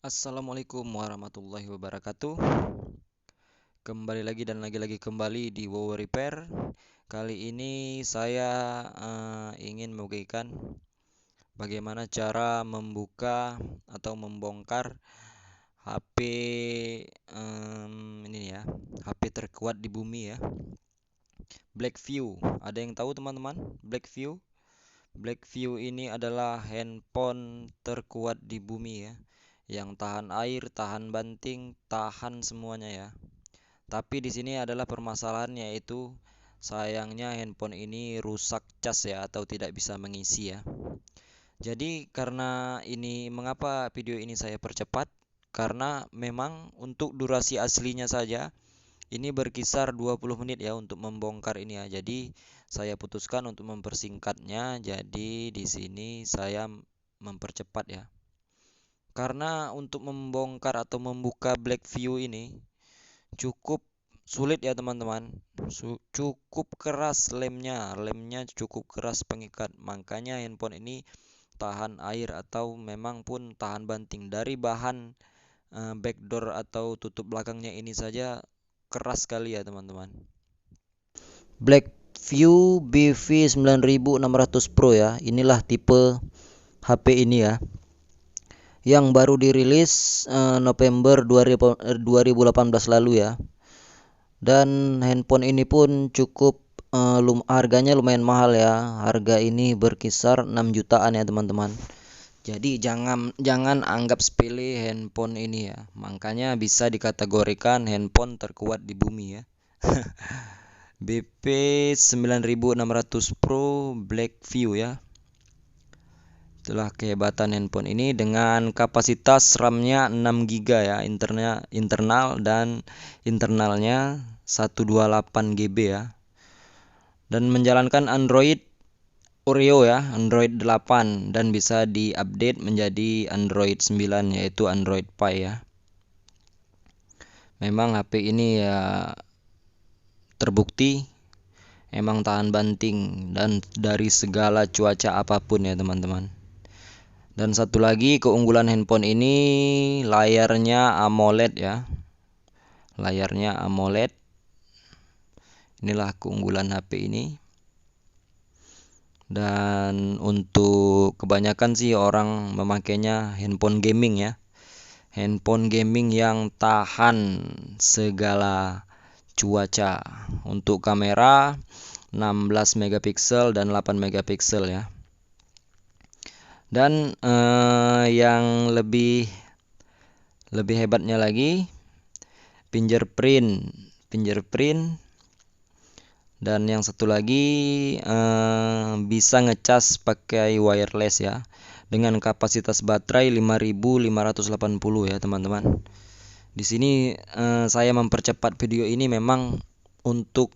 Assalamualaikum warahmatullahi wabarakatuh. Kembali lagi dan lagi-lagi kembali di Wow Repair. Kali ini saya ingin membagikan bagaimana cara membuka atau membongkar HP ini ya, HP terkuat di bumi ya. Blackview. Ada yang tahu teman-teman? Blackview? Blackview ini adalah handphone terkuat di bumi ya, yang tahan air, tahan banting, tahan semuanya ya. Tapi di sini adalah permasalahannya yaitu sayangnya handphone ini rusak cas ya atau tidak bisa mengisi ya. Jadi karena ini mengapa video ini saya percepat? Karena memang untuk durasi aslinya saja ini berkisar 20 menit ya untuk membongkar ini ya. Jadi saya putuskan untuk mempersingkatnya. Jadi di sini saya mempercepat ya. Karena untuk membongkar atau membuka Blackview ini cukup sulit ya teman-teman. Cukup keras lemnya. Lemnya cukup keras pengikat. Makanya handphone ini tahan air atau memang pun tahan banting. Dari bahan backdoor atau tutup belakangnya ini saja keras sekali ya teman-teman. Blackview BV 9600 Pro ya. Inilah tipe HP ini ya, yang baru dirilis November 2018 lalu ya. Dan handphone ini pun cukup harganya lumayan mahal ya. Harga ini berkisar 6 jutaan ya teman-teman. Jadi jangan anggap sepele handphone ini ya. Makanya bisa dikategorikan handphone terkuat di bumi ya. BP 9600 Pro Blackview ya. Itulah kehebatan handphone ini dengan kapasitas RAM-nya 6 GB ya, internal dan internalnya 128 GB ya. Dan menjalankan Android Oreo ya, Android 8 dan bisa diupdate menjadi Android 9 yaitu Android Pie ya. Memang HP ini ya terbukti emang tahan banting dan dari segala cuaca apapun ya teman-teman. Dan satu lagi keunggulan handphone ini layarnya AMOLED ya. Layarnya AMOLED. Inilah keunggulan HP ini. Dan untuk kebanyakan sih orang memakainya handphone gaming ya. Handphone gaming yang tahan segala cuaca. Untuk kamera 16 megapiksel dan 8 megapiksel ya. Dan yang lebih hebatnya lagi fingerprint dan yang satu lagi bisa ngecas pakai wireless ya dengan kapasitas baterai 5580 ya teman-teman. Di sini saya mempercepat video ini memang untuk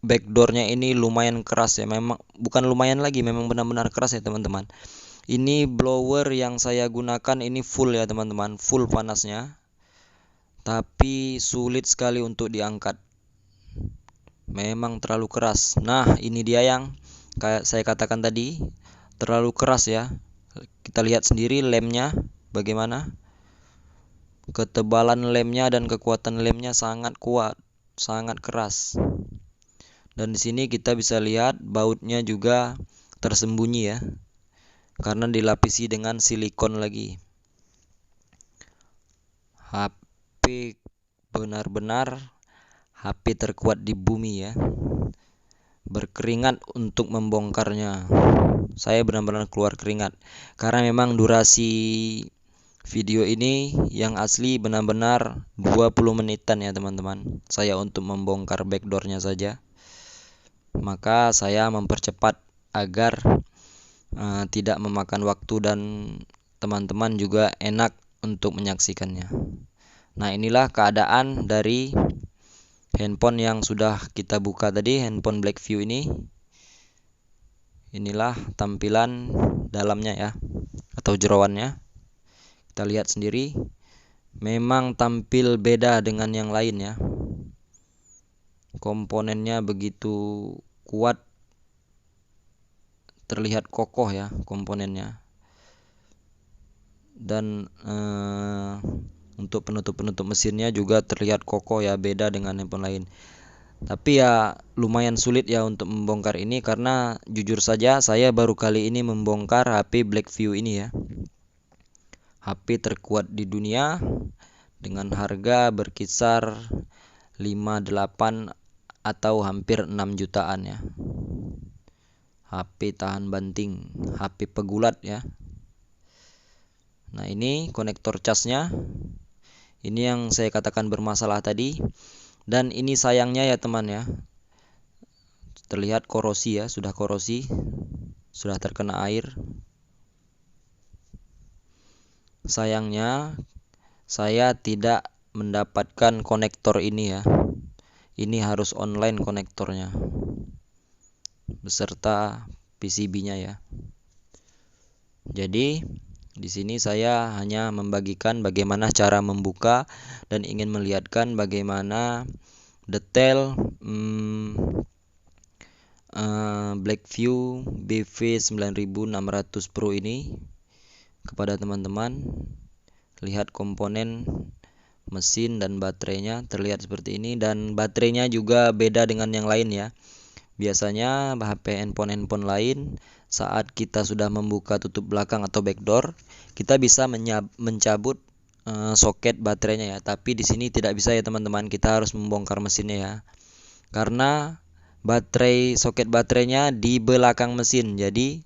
backdoornya ini lumayan keras ya. Memang bukan lumayan lagi, memang benar-benar keras ya teman-teman. Ini blower yang saya gunakan ini full ya teman-teman, full panasnya. Tapi sulit sekali untuk diangkat. Memang terlalu keras. Nah, ini dia yang kayak saya katakan tadi, terlalu keras ya. Kita lihat sendiri lemnya bagaimana. Ketebalan lemnya dan kekuatan lemnya sangat kuat, sangat keras. Dan di sini kita bisa lihat bautnya juga tersembunyi ya, karena dilapisi dengan silikon lagi. HP benar-benar HP terkuat di bumi ya. Berkeringat untuk membongkarnya. Saya benar-benar keluar keringat karena memang durasi video ini yang asli benar-benar 20 menitan ya teman-teman. Saya untuk membongkar backdoornya saja. Maka saya mempercepat agar tidak memakan waktu dan teman-teman juga enak untuk menyaksikannya. Nah, inilah keadaan dari handphone yang sudah kita buka tadi, handphone Blackview ini. Inilah tampilan dalamnya ya, atau jeroannya. Kita lihat sendiri, memang tampil beda dengan yang lain ya. Komponennya begitu kuat, terlihat kokoh ya komponennya. dan untuk penutup mesinnya juga terlihat kokoh ya, beda dengan handphone lain. Tapi ya lumayan sulit ya untuk membongkar ini, karena jujur saja saya baru kali ini membongkar HP Blackview ini ya. HP terkuat di dunia dengan harga berkisar 58 atau hampir 6 jutaan ya. HP tahan banting, HP pegulat ya. Nah, ini konektor casnya. Ini yang saya katakan bermasalah tadi. Dan ini sayangnya ya teman ya, terlihat korosi ya, sudah korosi, sudah terkena air. Sayangnya saya tidak mendapatkan konektor ini ya. Ini harus online konektornya beserta PCB-nya ya. Jadi di sini saya hanya membagikan bagaimana cara membuka dan ingin melihatkan bagaimana detail Blackview BV9600 Pro ini kepada teman-teman. Lihat komponen mesin dan baterainya terlihat seperti ini, dan baterainya juga beda dengan yang lain ya. Biasanya HP handphone lain saat kita sudah membuka tutup belakang atau backdoor, kita bisa mencabut soket baterainya ya. Tapi di sini tidak bisa ya teman-teman, kita harus membongkar mesinnya ya. Karena soket baterainya di belakang mesin, jadi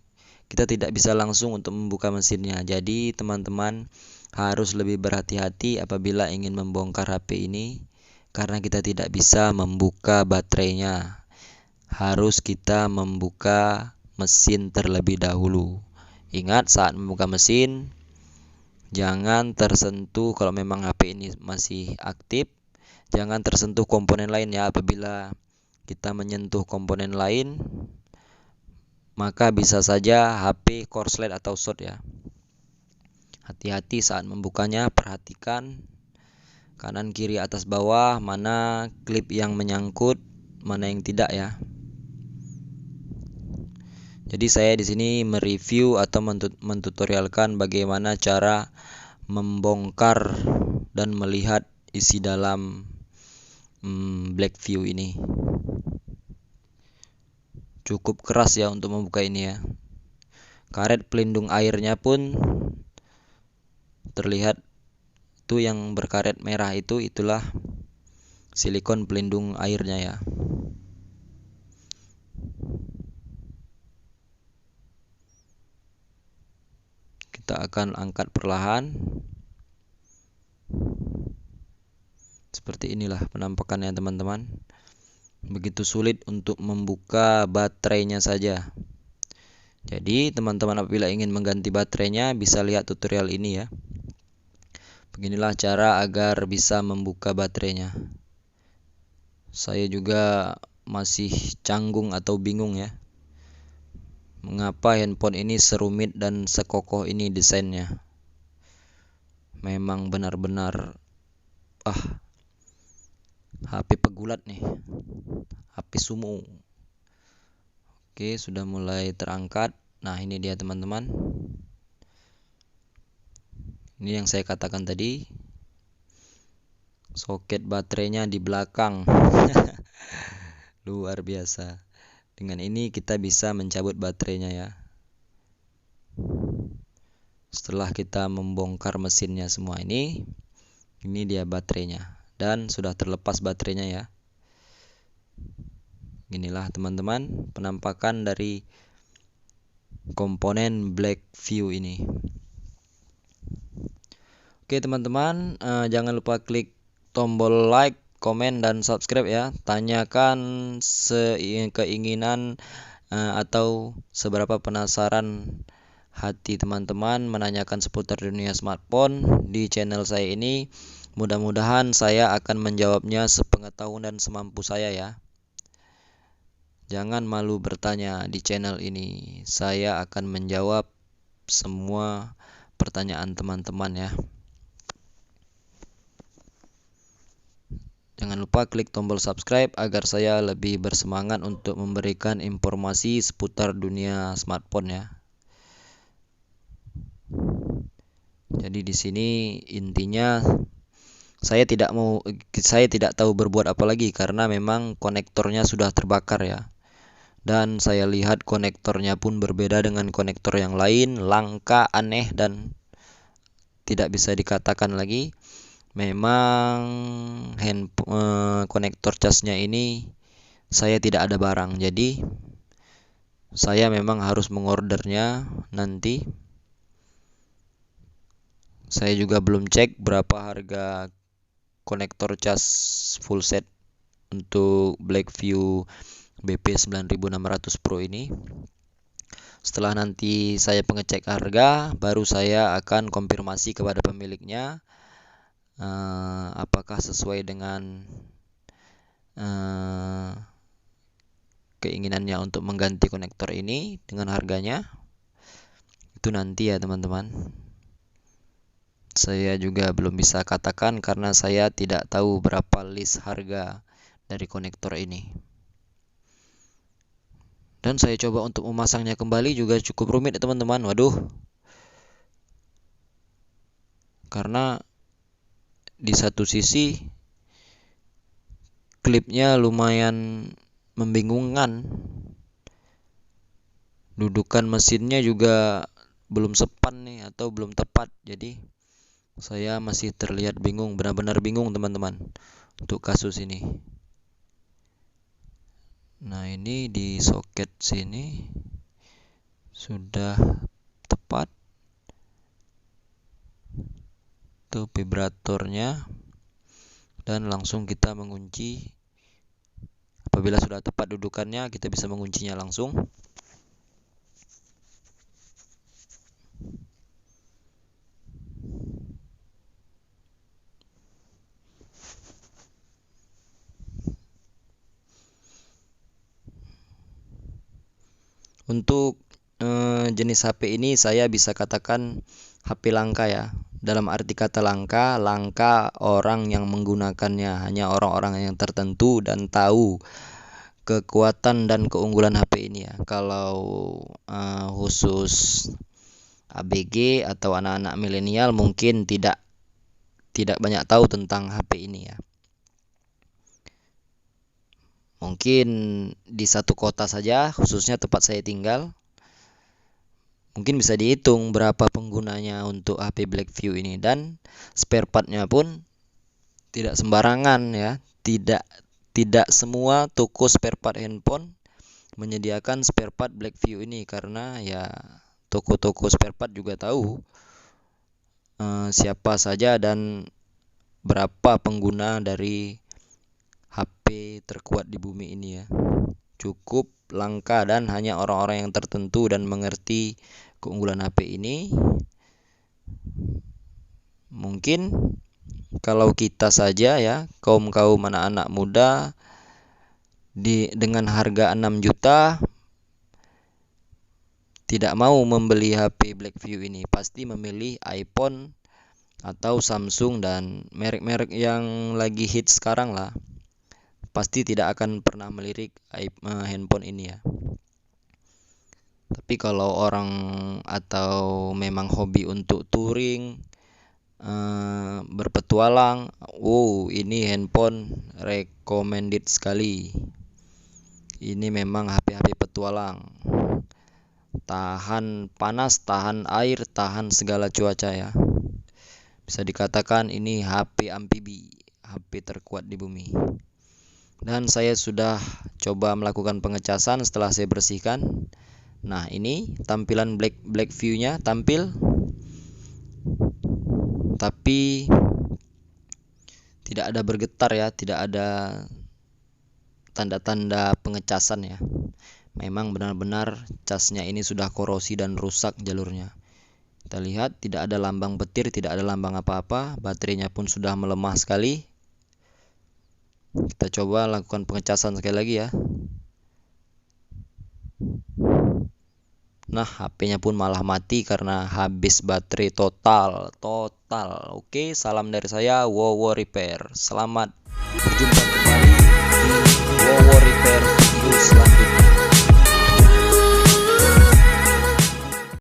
kita tidak bisa langsung untuk membuka mesinnya. Jadi teman-teman harus lebih berhati-hati apabila ingin membongkar HP ini, karena kita tidak bisa membuka baterainya. Harus kita membuka mesin terlebih dahulu. Ingat, saat membuka mesin jangan tersentuh, kalau memang HP ini masih aktif, jangan tersentuh komponen lain ya. Apabila kita menyentuh komponen lain, maka bisa saja HP korslet atau short ya. Hati-hati saat membukanya, perhatikan kanan kiri atas bawah, mana klip yang menyangkut, mana yang tidak ya. Jadi saya di sini mereview atau mentutorialkan bagaimana cara membongkar dan melihat isi dalam Blackview ini. Cukup keras ya untuk membuka ini ya. Karet pelindung airnya pun terlihat, itu yang berkaret merah itulah silikon pelindung airnya ya. Kita akan angkat perlahan. Seperti inilah penampakannya teman-teman. Begitu sulit untuk membuka baterainya saja. Jadi teman-teman apabila ingin mengganti baterainya bisa lihat tutorial ini ya. Beginilah cara agar bisa membuka baterainya. Saya juga masih canggung atau bingung ya, mengapa handphone ini serumit dan sekokoh ini desainnya. Memang benar-benar HP pegulat nih, HP sumo. Oke, sudah mulai terangkat. Nah, ini dia teman-teman. Ini yang saya katakan tadi, soket baterainya di belakang. Luar biasa. Dengan ini kita bisa mencabut baterainya ya. Setelah kita membongkar mesinnya semua ini dia baterainya, dan sudah terlepas baterainya ya. Inilah teman-teman penampakan dari komponen Blackview ini. Oke teman-teman, jangan lupa klik tombol like, komen, dan subscribe ya. Tanyakan keinginan atau seberapa penasaran hati teman-teman menanyakan seputar dunia smartphone di channel saya ini. Mudah-mudahan saya akan menjawabnya sepengetahuan dan semampu saya ya. Jangan malu bertanya di channel ini. Saya akan menjawab semua pertanyaan teman-teman ya. Jangan lupa klik tombol subscribe agar saya lebih bersemangat untuk memberikan informasi seputar dunia smartphone ya. Jadi di sini intinya saya tidak tahu berbuat apa lagi karena memang konektornya sudah terbakar ya. Dan saya lihat konektornya pun berbeda dengan konektor yang lain, langka, aneh, dan tidak bisa dikatakan lagi. Memang konektor casnya ini saya tidak ada barang, jadi saya memang harus mengordernya nanti. Saya juga belum cek berapa harga konektor cas full set untuk Blackview BP 9600 Pro ini. Setelah nanti saya pengecek harga, baru saya akan konfirmasi kepada pemiliknya apakah sesuai dengan keinginannya untuk mengganti konektor ini dengan harganya. Itu nanti ya teman-teman. Saya juga belum bisa katakan karena saya tidak tahu berapa list harga dari konektor ini. Dan saya coba untuk memasangnya kembali juga cukup rumit ya teman-teman. Waduh. Karena di satu sisi klipnya lumayan membingungkan. Dudukan mesinnya juga belum sepan nih atau belum tepat. Jadi saya masih terlihat bingung, benar-benar bingung teman-teman untuk kasus ini. Nah, ini di soket sini sudah tepat. Itu vibratornya. Dan langsung kita mengunci. Apabila sudah tepat dudukannya, kita bisa menguncinya langsung. Untuk jenis HP ini saya bisa katakan HP langka ya. Dalam arti kata langka, langka orang yang menggunakannya, hanya orang-orang yang tertentu dan tahu kekuatan dan keunggulan HP ini ya. Kalau khusus ABG atau anak-anak milenial mungkin tidak banyak tahu tentang HP ini ya. Mungkin di satu kota saja, khususnya tempat saya tinggal, mungkin bisa dihitung berapa penggunanya untuk HP Blackview ini. Dan spare partnya pun tidak sembarangan ya. Tidak semua toko spare part handphone menyediakan spare part Blackview ini, karena ya toko-toko spare part juga tahu siapa saja dan berapa pengguna dari HP terkuat di bumi ini ya. Cukup langka dan hanya orang-orang yang tertentu dan mengerti keunggulan HP ini. Mungkin kalau kita saja ya, kaum-kaum anak-anak muda dengan harga 6 juta tidak mau membeli HP Blackview ini, pasti memilih iPhone atau Samsung dan merek-merek yang lagi hit sekarang lah. Pasti tidak akan pernah melirik handphone ini ya. Tapi kalau orang atau memang hobi untuk touring, berpetualang, ini handphone recommended sekali. Ini memang HP-HP petualang. Tahan panas, tahan air, tahan segala cuaca ya. Bisa dikatakan ini HP amfibi, HP terkuat di bumi. Dan saya sudah coba melakukan pengecasan setelah saya bersihkan. Nah, ini tampilan Blackview-nya tampil, tapi tidak ada bergetar ya, tidak ada tanda-tanda pengecasan ya. Memang benar-benar casnya ini sudah korosi dan rusak jalurnya. Kita lihat tidak ada lambang petir, tidak ada lambang apa-apa. Baterainya pun sudah melemah sekali. Kita coba lakukan pengecasan sekali lagi ya. Nah, HP-nya pun malah mati karena habis baterai total. Oke, salam dari saya, Wowo Repair. Selamat berjumpa.